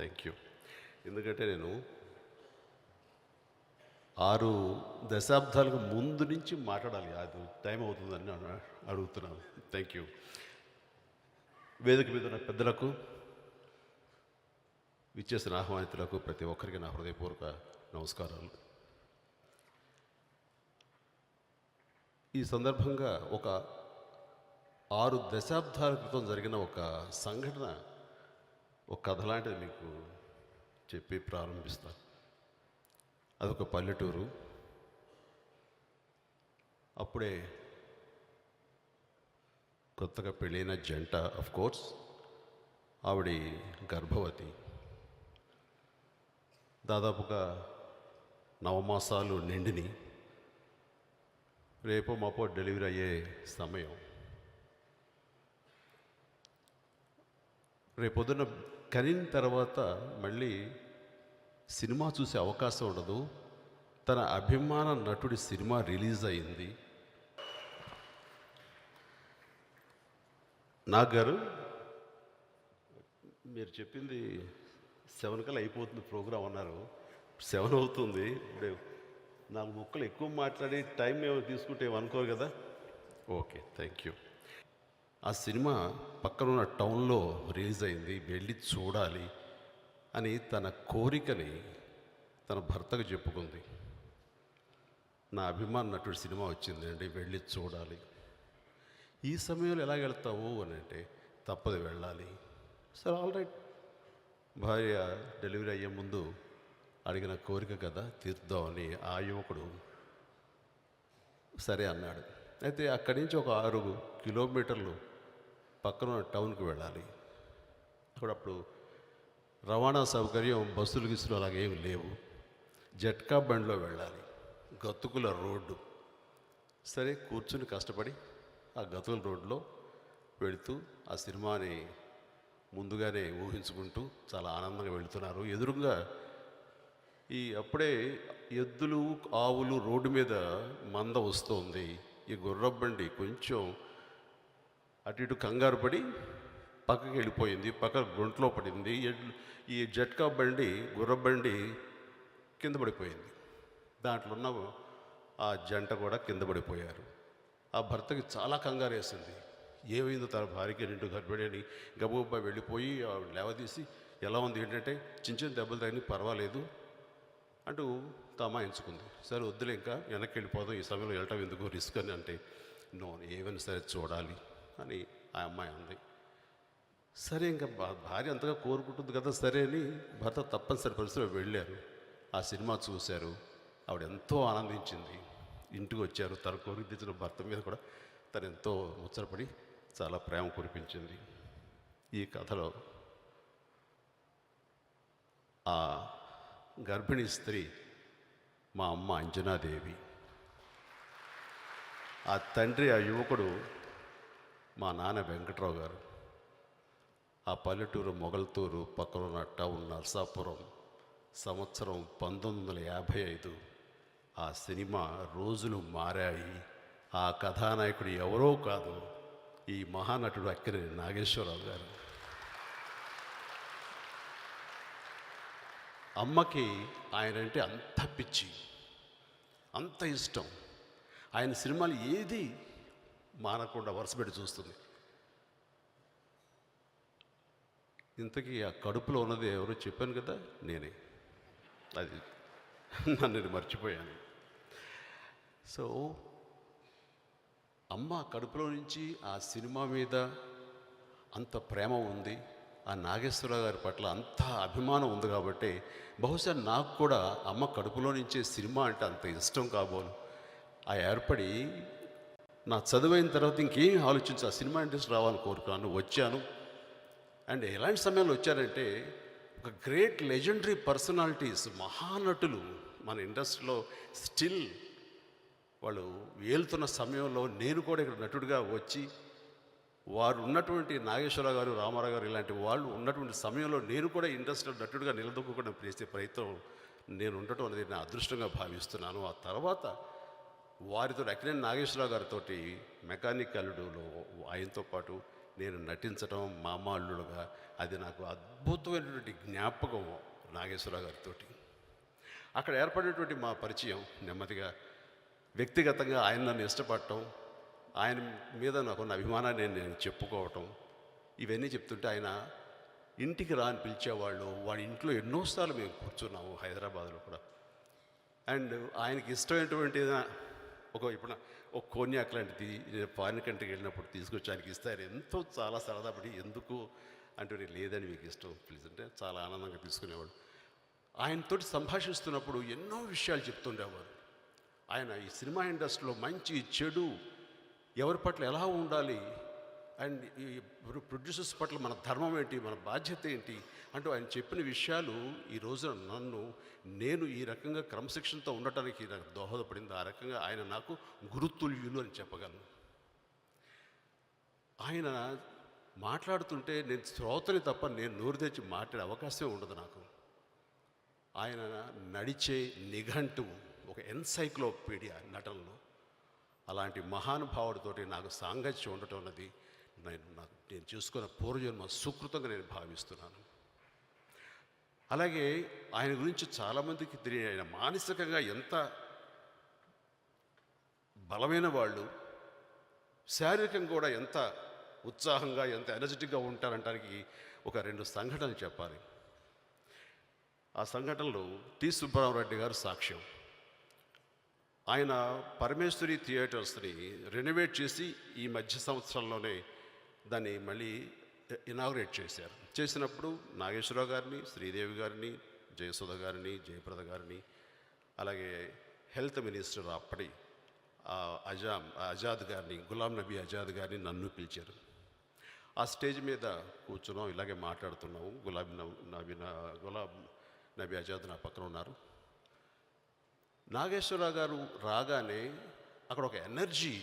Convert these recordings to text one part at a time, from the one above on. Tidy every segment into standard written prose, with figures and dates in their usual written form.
Thank you. ఎందుకంటే నేను 6 దశాబ్దాలకు ముందు నుంచి మాట్లాడాలి, అది టైం అవుతుందని నేను అడుగుతున్నాను. Thank you. వేదిక మీద ఉన్న పెద్దలకు, విచ్చేసిన ఆహ్వానితులకు ప్రతి ఒక్కరికి నా హృదయపూర్వక నమస్కారాలు. ఈ సందర్భంగా ఒక 6 దశాబ్దాల క్రితం జరిగిన ఒక సంఘటన, ఒక కథ లాంటిది మీకు చెప్పి ప్రారంభిస్తాను. అదొక పల్లెటూరు. అప్పుడే కొత్తగా పెళ్ళైన జంట, ఆఫ్ కోర్స్ ఆవిడ గర్భవతి. దాదాపుగా 9 మాసాలు నిండిని. రేపో మాపో డెలివరీ అయ్యే సమయం. రేపొద్దున కనిన తర్వాత మళ్ళీ సినిమా చూసే అవకాశం ఉండదు. తన అభిమాన నటుడి సినిమా రిలీజ్ అయింది. నాగారు, మీరు చెప్పింది 7 కల్లా అయిపోతుంది ప్రోగ్రాం అన్నారు. 7 అవుతుంది. ఇప్పుడు 4 ముక్కలు ఎక్కువ మాట్లాడి టైం ఏమో తీసుకుంటే ఏమనుకోరు కదా. Okay, thank you. ఆ సినిమా పక్కనున్న టౌన్లో రిలీజ్ అయింది. వెళ్ళి చూడాలి అని తన కోరికని తన భర్తకు చెప్పుకుంది. నా అభిమాన నటుడి సినిమా వచ్చిందండి, వెళ్ళి చూడాలి. ఈ సమయంలో ఎలా వెళ్తావు అని అంటే, తప్పదు వెళ్ళాలి. సరే, ఆల్ రైట్. భార్య డెలివరీ అయ్యే ముందు అడిగిన కోరిక కదా, తీర్దామని ఆ యువకుడు సరే అన్నాడు. అయితే అక్కడి నుంచి ఒక 6 కిలోమీటర్లు పక్కన టౌన్కి వెళ్ళాలి. అప్పుడు రవాణా సౌకర్యం, బస్సులు గిస్సులు అలాగేమి లేవు. జట్కా బండిలో వెళ్ళాలి. గతుకుల రోడ్డు. సరే, కూర్చుని కష్టపడి ఆ గతుకుల రోడ్లో వెళుతూ ఆ సినిమాని ముందుగానే ఊహించుకుంటూ చాలా ఆనందంగా వెళుతున్నారు. ఎదురుగా అప్పుడే ఎద్దులు, ఆవులు రోడ్డు మీద మంద వస్తుంది. ఈ గుర్రబండి కొంచెం అటు ఇటు కంగారు పడి పక్కకి వెళ్ళిపోయింది. పక్క గుంటలో పడింది. ఈ జట్కా బండి, గుర్రబండి కింద పడిపోయింది. దాంట్లో ఉన్న ఆ జంట కూడా కింద పడిపోయారు. ఆ భర్తకి చాలా కంగారు వేసింది. ఏమైందో తన భార్యకి నిండు గర్భిణి అని గబగబా వెళ్ళిపోయి లేవదీసి, ఎలా ఉంది ఏంటంటే, చిన్న చిన్న దెబ్బలు తగిన పర్వాలేదు అంటూ తమాయించుకుంది. సరే వద్దులే, ఇంకా వెనక్కి వెళ్ళిపోదాం, ఈ సమయంలో వెళ్ళటం ఎందుకు, రిస్క్ అని అంటే, నో, ఏమైనా సరే చూడాలి అని ఆ అమ్మాయి అంది. సరే, ఇంకా భార్య అంతగా కోరుకుంటుంది కదా, సరే అని భర్త తప్పనిసరి పరిస్థితిలో వెళ్ళారు. ఆ సినిమా చూశారు. ఆవిడ ఎంతో ఆనందించింది. ఇంటికి వచ్చారు. తన కోరిక తెచ్చిన భర్త మీద కూడా తను ఎంతో ముచ్చటపడి చాలా ప్రేమ కురిపించింది. ఈ కథలో ఆ గర్భిణీ స్త్రీ మా అమ్మ అంజనాదేవి. ఆ తండ్రి, ఆ యువకుడు మా నాన్న వెంకట్రావు గారు. ఆ పల్లెటూరు మొగల్తూరు పక్కనున్న టౌన్ నర్సాపురం. సంవత్సరం 1955. ఆ సినిమా రోజులు మారాయి. ఆ కథానాయకుడు ఎవరో కాదు, ఈ మహానటుడు అక్కినేని నాగేశ్వరరావు గారు. అమ్మకి ఆయనంటే అంత పిచ్చి, అంత ఇష్టం. ఆయన సినిమాలు ఏది మానకుండా వరుసపెట్టి చూస్తుంది. ఇంతకీ ఆ కడుపులో ఉన్నది ఎవరో చెప్పాను కదా, నేనే. అది నన్ను మర్చిపోయాను. సో అమ్మ కడుపులో నుంచి ఆ సినిమా మీద అంత ప్రేమ ఉంది, ఆ నాగేశ్వరరావు గారి పట్ల అంత అభిమానం ఉంది కాబట్టి బహుశా నాకు కూడా అమ్మ కడుపులో నుంచే సినిమా అంటే అంత ఇష్టం కాబోలు. ఆ ఏర్పడి నా చదువైన తర్వాత ఇంకేం ఆలోచించి ఆ సినిమా ఇండస్ట్రీ రావాలని కోరుకున్నాను. వచ్చాను. అండ్ ఎలాంటి సమయంలో వచ్చారంటే, ఒక గ్రేట్ లెజెండరీ పర్సనాలిటీస్, మహానటులు మన ఇండస్ట్రీలో స్టిల్ వాళ్ళు వేలుతున్న సమయంలో నేను కూడా ఇక్కడ నటుడిగా వచ్చి, వారు ఉన్నటువంటి నాగేశ్వరరావు గారు, రామారావు గారు ఇలాంటి వాళ్ళు ఉన్నటువంటి సమయంలో నేను కూడా ఇండస్ట్రీలో నటుడిగా నిలదొక్కుకోవడం చేసే ప్రయత్నం నేను ఉండటం అనేది నా అదృష్టంగా భావిస్తున్నాను. ఆ తర్వాత వారితో అక్కినేని నాగేశ్వరరావు గారితో మెకానిక్ అల్లుడులో ఆయనతో పాటు నేను నటించడం మామ అల్లుడుగా, అది నాకు అద్భుతమైనటువంటి జ్ఞాపకం నాగేశ్వరరావు గారితో. అక్కడ ఏర్పడినటువంటి మా పరిచయం నెమ్మదిగా వ్యక్తిగతంగా ఆయన నన్ను ఇష్టపడటం, ఆయన మీద నాకున్న అభిమానాన్ని నేను చెప్పుకోవటం, ఇవన్నీ చెప్తుంటే ఆయన ఇంటికి రా అని పిలిచేవాళ్ళు. వాడి ఇంట్లో ఎన్నోసార్లు మేము కూర్చున్నాము హైదరాబాద్లో కూడా. అండ్ ఆయనకి ఇష్టమైనటువంటి ఇప్పుడు ఒక కోన్యాక్ లాంటిది ఫారిన్ కంట్రీకి వెళ్ళినప్పుడు తీసుకొచ్చి ఆయనకి ఇస్తే ఆయన ఎంతో చాలా సరదాపడి ఎందుకు అంటే లేదని మీకు ఇష్టం ప్లీజ్ అంటే చాలా ఆనందంగా తీసుకునేవాడు. ఆయనతోటి సంభాషిస్తున్నప్పుడు ఎన్నో విషయాలు చెప్తుండేవారు. ఆయన ఈ సినిమా ఇండస్ట్రీలో మంచి చెడు ఎవరి పట్ల ఎలా ఉండాలి, అండ్ ఈ ప్రొడ్యూసర్స్ పట్ల మన ధర్మం ఏంటి, మన బాధ్యత ఏంటి అంటూ ఆయన చెప్పిన విషయాలు ఈ రోజున నేను ఈ రకంగా క్రమశిక్షణతో ఉండటానికి నాకు దోహదపడింది. ఆ రకంగా ఆయన నాకు గురుతుల్యులు అని చెప్పగలను. ఆయన మాట్లాడుతుంటే నేను శ్రోతని తప్ప నేను నోరు తెచ్చి మాట్లాడే అవకాశమే ఉండదు నాకు. ఆయన నడిచే నిఘంటువు ఒక ఎన్సైక్లోపీడియా నటనలో. అలాంటి మహానుభావుడితోటి నాకు సాంగత్యం ఉండటం అన్నది నేను చూసుకున్న పూర్వజన్మ సుకృతంగా నేను భావిస్తున్నాను. అలాగే ఆయన గురించి చాలామందికి తెలియని ఆయన మానసికంగా ఎంత బలమైన వాళ్ళు, శారీరకంగా కూడా ఎంత ఉత్సాహంగా ఎంత ఎనర్జెటిక్గా ఉంటారంటానికి ఒక 2 సంఘటనలు చెప్పాలి. ఆ సంఘటనలు టి సుబ్బారావు గారు సాక్ష్యం. ఆయన పరమేశ్వరి థియేటర్స్ని రెనోవేట్ చేసి ఈ మధ్య సంవత్సరంలోనే దాన్ని మళ్ళీ ఇనాగ్రేట్ చేశారు. చేసినప్పుడు నాగేశ్వరరావు గారిని, శ్రీదేవి గారిని, జయసుధ గారిని, జయప్రద గారిని, అలాగే హెల్త్ మినిస్టర్ అప్పటి ఆజాద్ గారిని, గులాం నబీ ఆజాద్ గారిని నన్ను పిలిచారు. ఆ స్టేజ్ మీద కూర్చున్నాం, ఇలాగే మాట్లాడుతున్నాము. గులాం నబీ ఆజాద్ నా పక్కన ఉన్నారు. నాగేశ్వరరావు గారు రాగానే అక్కడ ఒక ఎనర్జీ,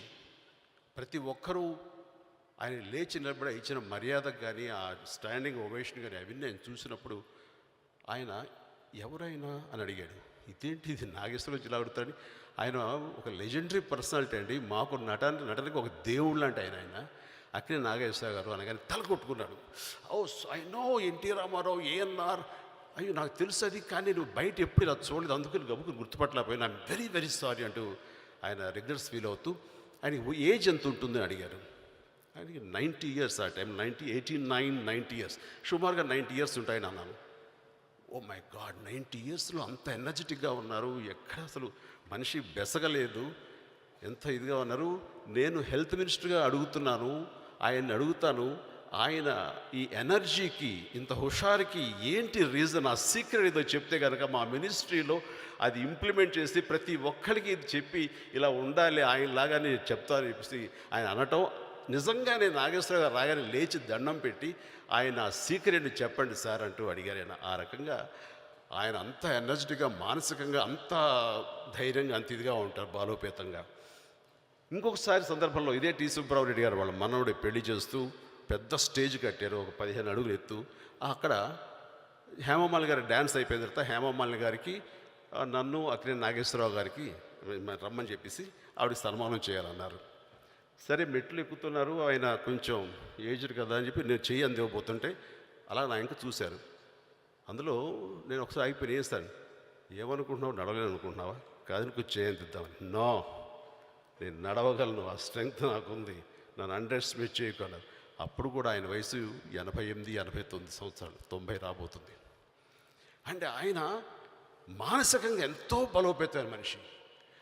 ప్రతి ఒక్కరూ ఆయన లేచి నిలబడి ఇచ్చిన మర్యాదకు కానీ ఆ స్టాండింగ్ ఓవేషన్ కానీ అవన్నీ ఆయన చూసినప్పుడు ఆయన ఎవరైనా అని అడిగాడు. ఇదేంటి ఇది నాగేశ్వరరావు జిల్లా అడుగుతాడని. ఆయన ఒక లెజెండరీ పర్సనాలిటీ అండి, మాకు నటనకి ఒక దేవుళ్ళు అంటే ఆయన అక్కడే నాగేశ్వరరావు గారు అనగానే తల కొట్టుకున్నాడు. Oh I know NT Rama Rao, ANR, అయ్యో నాకు తెలుసు అది, కానీ నువ్వు బయట ఎప్పుడు ఇలా చూడలేదు, అందుకని గబుకుని గుర్తుపట్టలేకపోయినా ఐఎమ్ వెరీ వెరీ సారీ అంటూ ఆయన రెగ్యులర్స్ ఫీల్ అవుతూ ఆయనకి ఏజ్ ఎంత ఉంటుందని అడిగారు. ఆయనకి 90 years ఆ టైం, 89-90 years, సుమారుగా 90 years ఉంటాయని అన్నాను. ఓ మై గాడ్, 90 yearsలో అంత ఎనర్జెటిక్గా ఉన్నారు, ఎక్కడ అసలు మనిషి బెసగలేదు, ఎంత ఇదిగా ఉన్నారు. నేను హెల్త్ మినిస్టర్గా అడుగుతున్నాను, ఆయన్ని అడుగుతాను, ఆయన ఈ ఎనర్జీకి ఇంత హుషారుకి ఏంటి రీజన్, ఆ సీక్రెట్ ఏదో చెప్తే కనుక మా మినిస్ట్రీలో అది ఇంప్లిమెంట్ చేసి ప్రతి ఒక్కరికి ఇది చెప్పి ఇలా ఉండాలి ఆయనలాగానే చెప్తాను చెప్పేసి ఆయన అనటం. నిజంగానే నాగేశ్వరరావు గారు రాగానే లేచి దండం పెట్టి ఆయన సీక్రెట్ని చెప్పండి సార్ అంటూ అడిగారు. ఆయన ఆ రకంగా ఆయన అంత ఎనర్జెటిక్గా, మానసికంగా అంత ధైర్యంగా, అంత ఇదిగా ఉంటారు, బాలోపేతంగా. ఇంకొకసారి సందర్భంలో ఇదే టి సుబ్బారావు రెడ్డి గారు వాళ్ళ మనవడి పెళ్లి చేస్తూ పెద్ద స్టేజ్ కట్టారు, ఒక 15 అడుగులు ఎత్తు. అక్కడ హేమమాలిని గారి డ్యాన్స్ అయిపోయిన తర్వాత హేమమాలిని గారికి, నన్ను అక్కడే నాగేశ్వరరావు గారికి రమ్మని చెప్పేసి ఆవిడ సన్మానం చేయాలన్నారు. సరే మెట్లు ఎక్కుతున్నారు, ఆయన కొంచెం ఏజ్డ్ కదా అని చెప్పి నేను చెయ్యి అందివ్వబోతుంటే అలా నా ఇంకా చూశారు. అందులో నేను ఒకసారి అయిపోయి వేస్తాను, ఏమనుకుంటున్నావు, నడవలేను అనుకుంటున్నావా, కాదు కొంచెం చేయి అందిద్దామని. నో, నేను నడవగలను, ఆ స్ట్రెంగ్త్ నాకుంది, నన్ను అండర్ ఎస్టిమేట్ చేయగలను. అప్పుడు కూడా ఆయన వయసు 88-89 సంవత్సరాలు, 90 రాబోతుంది. అంటే ఆయన మానసికంగా ఎంతో బలోపేతమైన మనిషి.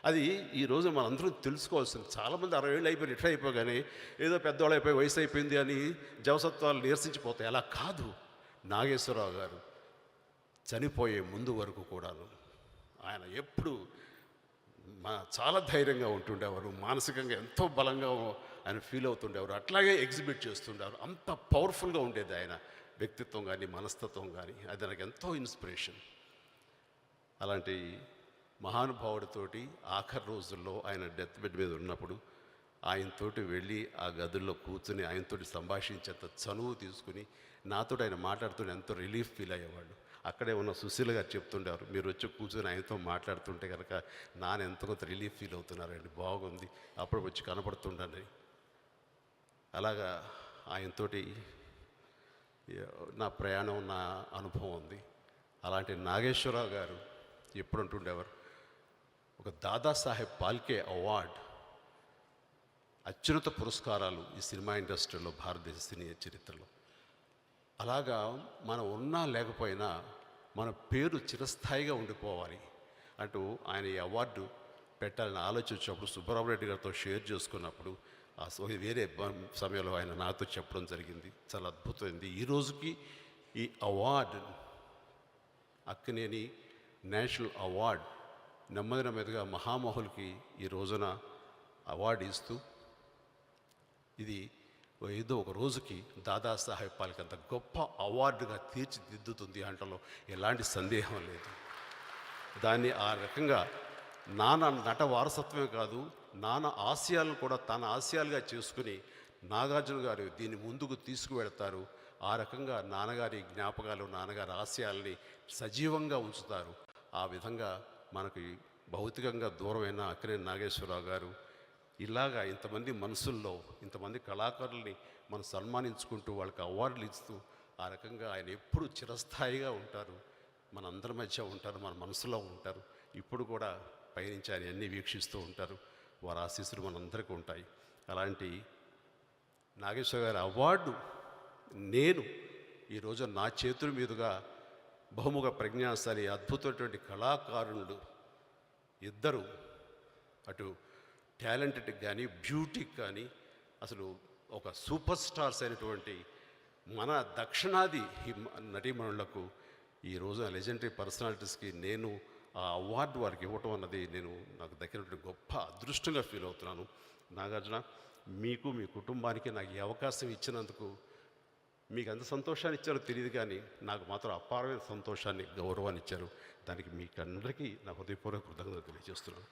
అది ఈరోజు మనందరం తెలుసుకోవాల్సింది. చాలామంది 60 ఏళ్ళు అయిపోయి రిటైర్ అయిపోగానే ఏదో పెద్దవాళ్ళు అయిపోయి వయసు అయిపోయింది అని జవసత్వాలు నీరసించిపోతాయి. అలా కాదు. నాగేశ్వరరావు గారు చనిపోయే ముందు వరకు కూడాను ఆయన ఎప్పుడు చాలా ధైర్యంగా ఉంటుండేవారు, మానసికంగా ఎంతో బలంగా ఆయన ఫీల్ అవుతుండేవారు, అట్లాగే ఎగ్జిబిట్ చేస్తుండేవారు. అంత పవర్ఫుల్గా ఉండేది ఆయన వ్యక్తిత్వం కానీ మనస్తత్వం కానీ. అది నాకు ఎంతో ఇన్స్పిరేషన్. అలాంటి మహానుభావుడితోటి ఆఖరి రోజుల్లో ఆయన డెత్ బెడ్ మీద ఉన్నప్పుడు ఆయనతోటి వెళ్ళి ఆ గదుల్లో కూర్చుని ఆయనతోటి సంభాషించేంత చనువు తీసుకుని నాతో ఆయన మాట్లాడుతుంటే ఎంతో రిలీఫ్ ఫీల్ అయ్యేవాళ్ళు. అక్కడే ఉన్న సుశీల గారు చెప్తుండేవారు, మీరు వచ్చి కూర్చొని ఆయనతో మాట్లాడుతుంటే కనుక నాన్న ఎంతో కొంత రిలీఫ్ ఫీల్ అవుతున్నారండి, బాగుంది, అప్పుడు వచ్చి కనపడుతుండని. అలాగా ఆయనతోటి నా ప్రయాణం, నా అనుభవం ఉంది. అలాంటి నాగేశ్వరరావు గారు ఎప్పుడు అంటుండేవారు, ఒక దాదాసాహెబ్ పాల్కే అవార్డ్, అత్యున్నత పురస్కారాలు ఈ సినిమా ఇండస్ట్రీలో, భారతదేశ సినీ చరిత్రలో. అలాగా మనం ఉన్నా లేకపోయినా మన పేరు చిరస్థాయిగా ఉండిపోవాలి అంటూ ఆయన ఈ అవార్డు పెట్టాలని ఆలోచించినప్పుడు సుబ్బరామరెడ్డి గారితో షేర్ చేసుకున్నప్పుడు వేరే సమయంలో ఆయన నాతో చెప్పడం జరిగింది. చాలా అద్భుతమైంది. ఈ రోజుకి ఈ అవార్డు, అక్కినేని నేషనల్ అవార్డ్, నెమ్మది నెమ్మదిగా మహామహులకి ఈ రోజున అవార్డు ఇస్తూ, ఇది ఏదో ఒక రోజుకి దాదాసాహెబ్ పాల్కే అంత గొప్ప అవార్డుగా తీర్చిదిద్దుతుంది అంటలో ఎలాంటి సందేహం లేదు. దాన్ని ఆ రకంగా నాన్న నట వారసత్వమే కాదు, నాన్న ఆశయాలను కూడా తన ఆశయాలుగా చేసుకుని నాగార్జున గారు దీన్ని ముందుకు తీసుకువెళ్తారు. ఆ రకంగా నాన్నగారి జ్ఞాపకాలు, నాన్నగారి ఆశయాల్ని సజీవంగా ఉంచుతారు. ఆ విధంగా మనకి భౌతికంగా దూరమైన అక్కినేని నాగేశ్వరరావు గారు ఇలాగా ఇంతమంది మనసుల్లో ఇంతమంది కళాకారుల్ని మనం సన్మానించుకుంటూ వాళ్ళకి అవార్డులు ఇస్తూ ఆ రకంగా ఆయన ఎప్పుడు చిరస్థాయిగా ఉంటారు, మన అందరి మధ్య ఉంటారు, మన మనసులో ఉంటారు. ఇప్పుడు కూడా పయనించి ఆయన అన్నీ వీక్షిస్తూ ఉంటారు. వారి ఆశీస్సులు మనందరికీ ఉంటాయి. అలాంటి నాగేశ్వర గారి అవార్డు నేను ఈరోజు నా చేతుల మీదుగా బహుముఖ ప్రజ్ఞాశాలి అద్భుతమైనటువంటి కళాకారులు ఇద్దరు, అటు టాలెంటెడ్కి కానీ బ్యూటీకి కానీ అసలు ఒక సూపర్ స్టార్స్ అయినటువంటి మన దక్షిణాది నటీమణులకు ఈ రోజున లెజెండరీ పర్సనాలిటీస్కి నేను ఆ అవార్డు వారికి ఇవ్వటం అన్నది నాకు దక్కినటువంటి గొప్ప అదృష్టంగా ఫీల్ అవుతున్నాను. నాగార్జున, మీకు మీ కుటుంబానికి నాకు ఈ అవకాశం ఇచ్చినందుకు మీకు ఎంత సంతోషాన్ని ఇచ్చారో తెలియదు, కానీ నాకు మాత్రం అపారమైన సంతోషాన్ని, గౌరవాన్ని ఇచ్చారు. దానికి మీకు అందరికీ నా హృదయపూర్వక కృతజ్ఞతలు తెలియజేస్తున్నాను.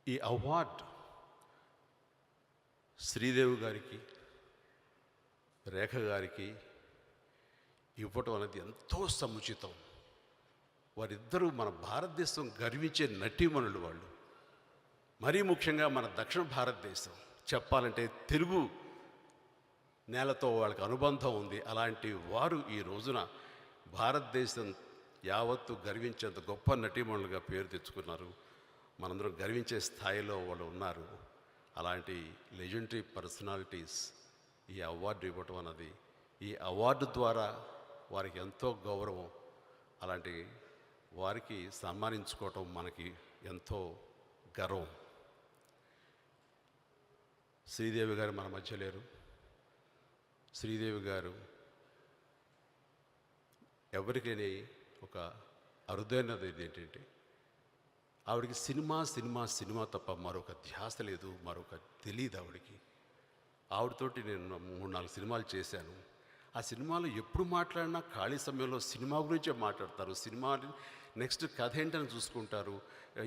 ఈ అవార్డు శ్రీదేవి గారికి, రేఖ గారికి ఇవ్వటం అనేది ఎంతో సముచితం. వారిద్దరూ మన భారతదేశం గర్వించే నటీమణులు. వాళ్ళు మరీ ముఖ్యంగా మన దక్షిణ భారతదేశం చెప్పాలంటే తెలుగు నేలతో వాళ్ళకి అనుబంధం ఉంది. అలాంటి వారు ఈ రోజున భారతదేశం యావత్తు గర్వించేంత గొప్ప నటీమణులుగా పేరు తెచ్చుకున్నారు. మనందరం గర్వించే స్థాయిలో వాళ్ళు ఉన్నారు. అలాంటి లెజెండరీ పర్సనాలిటీస్ ఈ అవార్డు ఇవ్వటం అన్నది, ఈ అవార్డు ద్వారా వారికి ఎంతో గౌరవం. అలాంటి వారికి సన్మానించుకోవటం మనకి ఎంతో గర్వం. శ్రీదేవి గారు మన మధ్య లేరు. శ్రీదేవి గారు ఎవరికి లేని ఒక అరుదైనది ఏంటంటే, ఆవిడకి సినిమా సినిమా సినిమా తప్ప మరొక ధ్యాస లేదు, మరొక తెలియదు ఆవిడకి. ఆవిడతోటి నేను 3-4 సినిమాలు చేశాను. ఆ సినిమాలో ఎప్పుడు మాట్లాడినా ఖాళీ సమయంలో సినిమా గురించే మాట్లాడతారు. సినిమా నెక్స్ట్ కథ ఏంటని చూసుకుంటారు.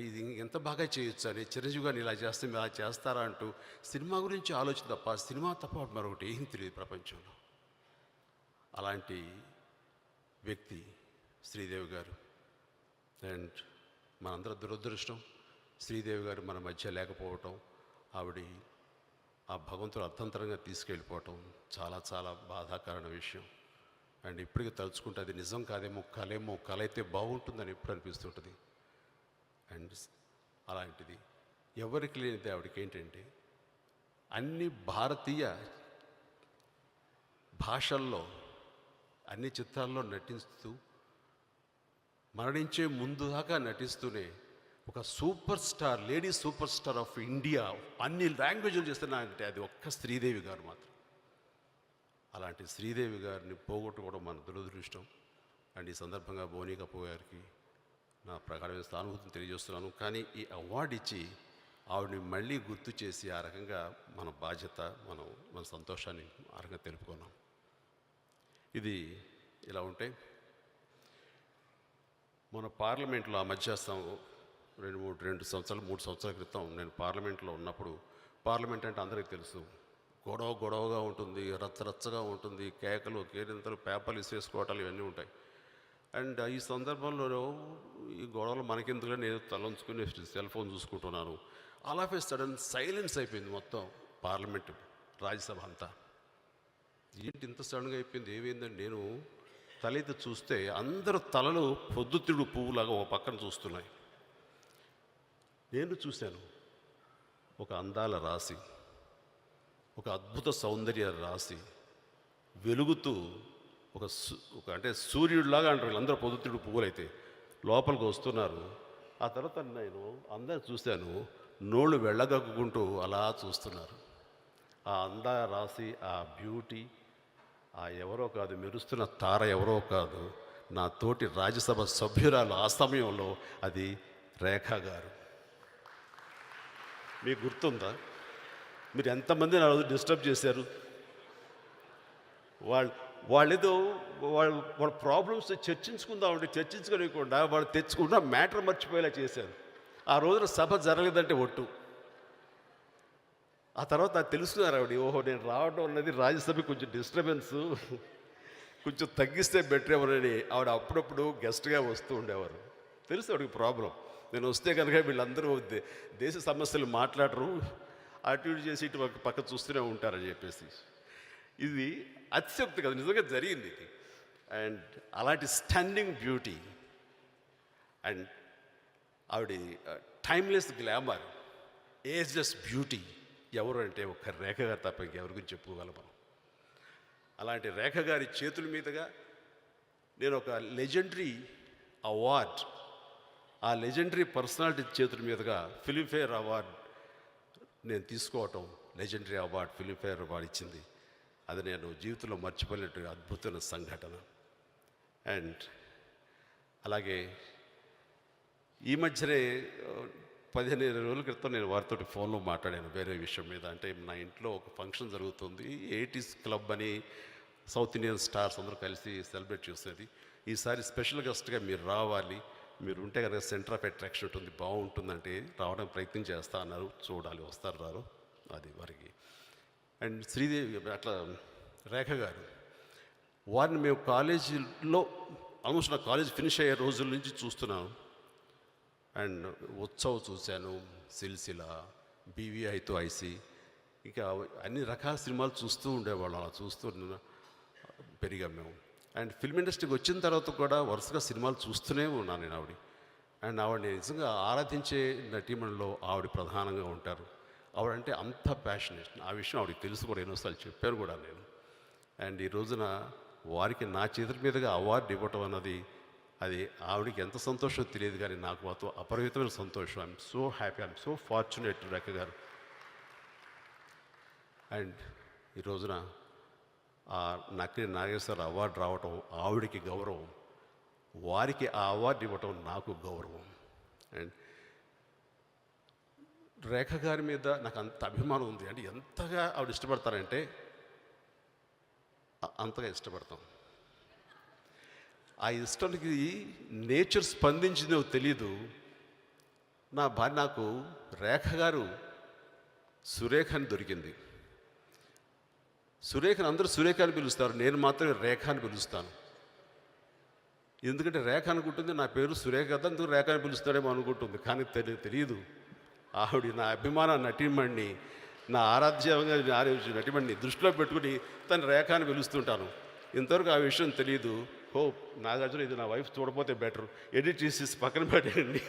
ఇది ఎంత బాగా చేయొచ్చు అని, చిరంజీవి గారిని ఇలా చేస్తే మీరు అలా చేస్తారా అంటూ సినిమా గురించి ఆలోచన తప్ప, సినిమా తప్ప మరొకటి ఏం తెలియదు ప్రపంచంలో. అలాంటి వ్యక్తి శ్రీదేవి గారు. అండ్ మనందరూ దురదృష్టం శ్రీదేవి గారు మన మధ్య లేకపోవటం, ఆవిడ ఆ భగవంతుడు అర్థంతరంగా తీసుకెళ్ళిపోవటం చాలా చాలా బాధాకరమైన విషయం. అండ్ ఇప్పటికీ తలుచుకుంటే అది నిజం కాదేమో, కళ అయితే బాగుంటుందని ఎప్పుడు అనిపిస్తుంటుంది. అండ్ అలాంటిది ఎవరికి లేనిది ఆవిడకి ఏంటంటే, అన్ని భారతీయ భాషల్లో అన్ని చిత్రాల్లో నటిస్తూ, మరణించే ముందు దాకా నటిస్తూనే ఒక super star, lady super star of India, అన్ని లాంగ్వేజ్లు చేస్తున్నారంటే అది ఒక్క శ్రీదేవి గారు మాత్రం. అలాంటి శ్రీదేవి గారిని పోగొట్టుకోవడం మన దురదృష్టం. అండ్ ఈ సందర్భంగా బోనీ కపూర్ గారికి నా ప్రగాఢమైన సానుభూతిని తెలియజేస్తున్నాను. కానీ ఈ అవార్డు ఇచ్చి ఆవిడని మళ్ళీ గుర్తు చేసి ఆ రకంగా మన బాధ్యత, మన సంతోషాన్ని ఆ రకంగా తెలుపుకున్నాం. ఇది ఇలా ఉంటే, మన పార్లమెంట్లో ఆ మధ్య 2 సంవత్సరాల క్రితం నేను పార్లమెంట్లో ఉన్నప్పుడు, పార్లమెంట్ అంటే అందరికీ తెలుసు, గొడవగా ఉంటుంది, రచ్చరచ్చగా ఉంటుంది, కేకలు, కేరింతలు, పేపర్లు ఇసేసుకోవటాలు ఇవన్నీ ఉంటాయి. అండ్ ఈ సందర్భంలో ఈ గొడవలు మనకెందుకు, నేను తలంచుకుని సెల్ ఫోన్ చూసుకుంటున్నాను. All of A sudden silence అయిపోయింది మొత్తం పార్లమెంట్, రాజ్యసభ అంతా. ఏంటి ఇంత సడన్గా అయిపోయింది, ఏమైందని నేను తలెత్తి చూస్తే అందరు తలలు పొద్దుతిడు పువ్వులాగా ఒక పక్కన చూస్తున్నాయి. నేను చూశాను ఒక అందాల రాశి, ఒక అద్భుత సౌందర్య రాశి వెలుగుతూ ఒక అంటే సూర్యుడిలాగా అంటారు వీళ్ళందరూ పొద్దుతిడు పువ్వులైతే లోపలికి వస్తున్నారు. ఆ తర్వాత నేను అందరిని చూశాను, నోళ్ళు వెళ్ళగక్కుంటూ అలా చూస్తున్నారు. ఆ అందాల రాశి, ఆ బ్యూటీ, ఆ ఎవరో కాదు, మెరుస్తున్న తార ఎవరో కాదు, నా తోటి రాజ్యసభ సభ్యురాలు. ఆ సమయంలో అది రేఖా గారు. మీకు గుర్తుందా? మీరు ఎంతమంది నా రోజు డిస్టర్బ్ చేశారు? వాళ్ళేదో వాళ్ళ ప్రాబ్లమ్స్ చర్చించుకుందామంటే చర్చించుకోలేకుండా వాళ్ళు తెచ్చుకున్న మ్యాటర్ మర్చిపోయేలా చేశారు. ఆ రోజున సభ జరగలేదంటే ఒట్టు. ఆ తర్వాత నాకు తెలుసుకున్నారు ఆవిడ, ఓహో నేను రావడం అన్నది రాజ్యసభ కొంచెం డిస్టర్బెన్స్, కొంచెం తగ్గిస్తే బెటర్ ఎవరని ఆవిడ అప్పుడప్పుడు గెస్ట్గా వస్తూ ఉండేవారు. తెలుసు ఆవిడకి ప్రాబ్లం. నేను వస్తే కనుక వీళ్ళందరూ దేశ సమస్యలు మాట్లాడరు, అటు ఇటు చేసి ఇటు పక్క చూస్తూనే ఉంటారని చెప్పేసి. ఇది అతిశక్తి కదా, నిజంగా జరిగింది ఇది. అండ్ అలాంటి స్టాండింగ్ బ్యూటీ అండ్ ఆవిడ టైమ్లెస్ గ్లామర్, ఏజ్లెస్ బ్యూటీ ఎవరు అంటే ఒక రేఖ గారు తప్ప ఇంకెవరి గురించి చెప్పుకోగలం మనం. అలాంటి రేఖ గారి చేతుల మీదుగా నేను ఒక లెజెండరీ అవార్డ్, ఆ లెజెండరీ పర్సనాలిటీ చేతుల మీదుగా ఫిలింఫేర్ అవార్డ్ నేను తీసుకోవటం, లెజెండరీ అవార్డ్ ఫిలింఫేర్ అవార్డ్ ఇచ్చింది. అది నేను జీవితంలో మర్చిపోలేనట్టు అద్భుతమైన సంఘటన. అండ్ అలాగే ఈ మధ్యనే 15 రోజుల క్రితం నేను వారితో ఫోన్లో మాట్లాడాను వేరే విషయం మీద. అంటే నా ఇంట్లో ఒక ఫంక్షన్ జరుగుతుంది, 80s క్లబ్ అని సౌత్ ఇండియన్ స్టార్స్ అందరూ కలిసి సెలబ్రేట్ చేసేది. ఈసారి స్పెషల్ గెస్ట్గా మీరు రావాలి, మీరు ఉంటే కనుక సెంటర్ ఆఫ్ అట్రాక్షన్ ఉంటుంది, బాగుంటుందంటే రావడానికి ప్రయత్నం చేస్తా అన్నారు. చూడాలి వస్తారు రారు అది వారికి. అండ్ శ్రీదేవి అట్లా రేఖ గారు, వారిని మేము కాలేజీలో ఆల్మోస్ట్ నా కాలేజ్ ఫినిష్ అయ్యే రోజుల నుంచి చూస్తున్నాను. అండ్ ఉత్సవ్ చూశాను, సిల్సిలా, బీవీఐతో ఐసి, ఇంకా అన్ని రకాల సినిమాలు చూస్తూ ఉండేవాళ్ళం. అలా చూస్తూ పెరిగాం మేము. అండ్ ఫిల్మ్ ఇండస్ట్రీకి వచ్చిన తర్వాత కూడా వరుసగా సినిమాలు చూస్తూనే ఉన్నాను నేను ఆవిడ. అండ్ ఆవిడని నిజంగా ఆరాధించే నటీమణిలో ఆవిడ ప్రధానంగా ఉంటారు. ఆవిడంటే అంత ప్యాషనేట్, ఆ విషయం ఆవిడకి తెలుసు కూడా, ఎన్నోసార్లు చెప్పాను కూడా నేను. అండ్ ఈ రోజున వారికి నా చేతుల మీదుగా అవార్డు ఇవ్వటం అన్నది, అది ఆవిడకి ఎంత సంతోషం తెలియదు, కానీ నాకు మాత్రం అపరిమితమైన సంతోషం. I'm so happy, I'm so fortunate Rekha గారు. అండ్ ఈ రోజున ఆ నక్కిన నాగేశ్వర అవార్డు రావటం ఆవిడికి గౌరవం, వారికి ఆ అవార్డు ఇవ్వటం నాకు గౌరవం. అండ్ రేఖ గారి మీద నాకు అంత అభిమానం ఉంది. అంటే ఎంతగా ఆవిడ ఇష్టపడతారంటే అంతగా ఇష్టపడతాం. ఆ ఇష్టానికి నేచర్ స్పందించిందో తెలీదు. నా భార్య నాకు రేఖ గారు సురేఖ అని దొరికింది. సురేఖను అందరూ సురేఖ అని పిలుస్తారు, నేను మాత్రమే రేఖ అని పిలుస్తాను. ఎందుకంటే రేఖ అనుకుంటుంది నా పేరు సురేఖ కదా, అందుకు రేఖ అని పిలుస్తాడేమో అనుకుంటుంది. కానీ తెలియదు ఆవిడ నా అభిమాన నటీమణ్ణి, నా ఆరాధ్యంగా నటీమణ్ణి దృష్టిలో పెట్టుకుని తను రేఖ అని పిలుస్తుంటాను. ఇంతవరకు ఆ విషయం తెలియదు. హోప్ నాగార్జున ఇది నా వైఫ్ చూడపోతే బెటర్, ఎడిట్ చేసి పక్కన పెట్టండి.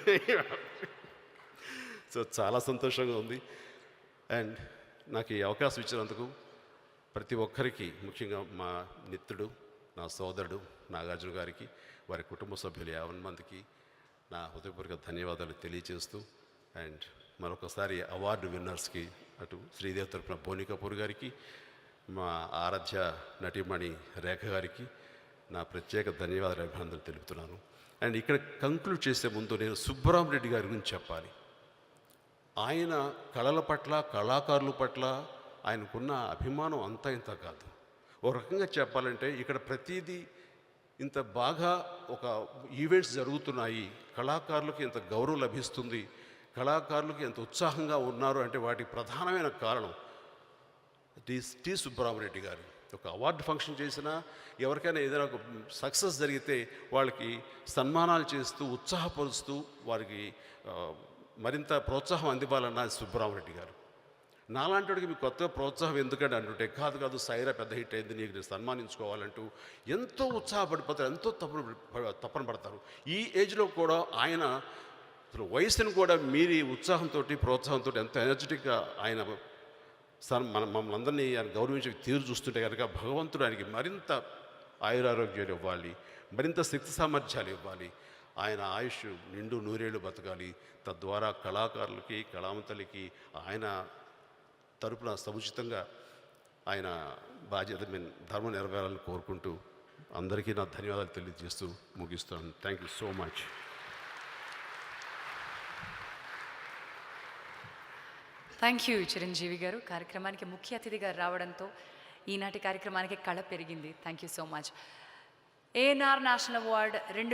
సో చాలా సంతోషంగా ఉంది. అండ్ నాకు ఈ అవకాశం ఇచ్చినందుకు ప్రతి ఒక్కరికి, ముఖ్యంగా మా మిత్రుడు, నా సోదరుడు నాగార్జున గారికి, వారి కుటుంబ సభ్యులు 50 మందికి నా హృదయపూర్వక ధన్యవాదాలు తెలియజేస్తూ, అండ్ మరొకసారి అవార్డు విన్నర్స్కి, అటు శ్రీదేవి తరపున బోని కపూర్ గారికి, మా ఆరాధ్య నటీమణి రేఖ గారికి నా ప్రత్యేక ధన్యవాదాలు, అభినందనలు తెలుపుతున్నాను. అండ్ ఇక్కడ కంక్లూడ్ చేసే ముందు నేను సుబ్బరామరెడ్డి గారి గురించి చెప్పాలి. ఆయన కళల పట్ల, కళాకారుల పట్ల ఆయనకున్న అభిమానం అంతా ఇంత కాదు. ఒక రకంగా చెప్పాలంటే ఇక్కడ ప్రతిదీ ఇంత బాగా ఒక ఈవెంట్స్ జరుగుతున్నాయి, కళాకారులకు ఇంత గౌరవం లభిస్తుంది, కళాకారులకు ఎంత ఉత్సాహంగా ఉన్నారు అంటే వాటికి ప్రధానమైన కారణం టి సుబ్బరామరెడ్డి గారు. ఒక అవార్డు ఫంక్షన్ చేసినా, ఎవరికైనా ఏదైనా ఒక సక్సెస్ జరిగితే వాళ్ళకి సన్మానాలు చేస్తూ, ఉత్సాహపరుస్తూ, వారికి మరింత ప్రోత్సాహం అందివ్వాలన్న సుబ్బరామరెడ్డి గారు. నాలాంటివాడికి మీకు కొత్త ప్రోత్సాహం ఎందుకంటే అంటుంటే, కాదు కాదు సైరా పెద్ద హిట్ అయింది, నీకు నేను సన్మానించుకోవాలంటూ ఎంతో ఉత్సాహపడిపోతారు, ఎంతో తపన పడతారు. ఈ ఏజ్లో కూడా ఆయన అసలు వయసును కూడా మీరి ఉత్సాహంతో ప్రోత్సాహంతో ఎంతో ఎనర్జెటిక్గా ఆయన మమ్మల్ని అందరినీ ఆయన గౌరవించి తీరు చూస్తుంటే కనుక భగవంతుడు ఆయనకి మరింత ఆయురారోగ్యాలు ఇవ్వాలి, మరింత శక్తి సామర్థ్యాలు ఇవ్వాలి. ఆయన ఆయుష్ నిండు నూరేళ్ళు బతకాలి. తద్వారా కళాకారులకి కళావంతులకి ఆయన తరపున సముచితంగా ఆయన బాధ్యత ధర్మం నెరవేరాలని కోరుకుంటూ అందరికీ నా ధన్యవాదాలు తెలియజేస్తూ ముగిస్తాను. Thank you so much. Thank you Chiranjeevi గారు. కార్యక్రమానికి ముఖ్య అతిథిగా రావడంతో ఈనాటి కార్యక్రమానికి కళ పెరిగింది. Thank you so much. ANR national award